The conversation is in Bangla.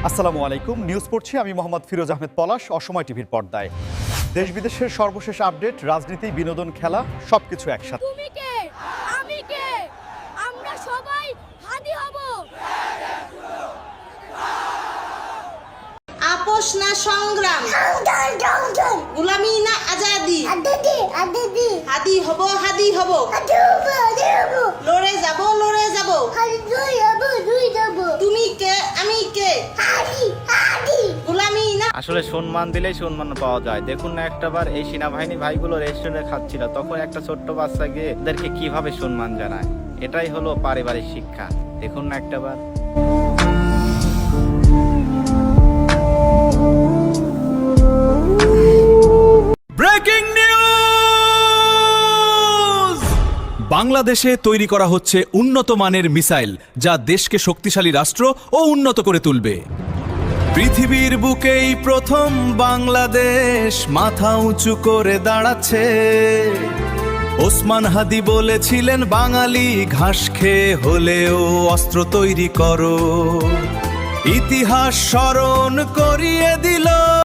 আসসালামু আলাইকুম, নিউজ পড়ছি আমি মোহাম্মদ ফিরোজ আহমেদ পলাশ। অসময় টিভির পর্দায় দেশ বিদেশের সর্বশেষ আপডেট, রাজনীতি, বিনোদন, খেলা সবকিছু একসাথে। তুমি কে, আমি কে, আমরা সবাই হাদি হব। আপোষ না সংগ্রাম, গোলামি না আজাদি, হাদি হব হাদি হব, লড়ে যাব লড়ে যাব। তুমি কে আমি কে, গোলামি না। আসলে সম্মান দিলেই সম্মান পাওয়া যায়। দেখুন না একটাবার এই সেনাবাহিনী ভাইগুলো রেস্টুরেন্টে খাচ্ছিল, তখন একটা ছোট্ট বাচ্চা গিয়ে ওদেরকে কিভাবে সম্মান জানায়। এটাই হলো পারিবারিক শিক্ষা। দেখুন না একটাবার। Breaking news! বাংলাদেশে তৈরি করা হচ্ছে উন্নত মানের মিসাইল, যা দেশকে শক্তিশালী রাষ্ট্র ও উন্নত করে তুলবে। পৃথিবীর বুকেই প্রথম বাংলাদেশ মাথা উঁচু করে দাঁড়াচ্ছে। ওসমান হাদি বলেছিলেন, বাঙালি ঘাস খেয়ে হলেও অস্ত্র তৈরি করো। ইতিহাস স্মরণ করিয়ে দিল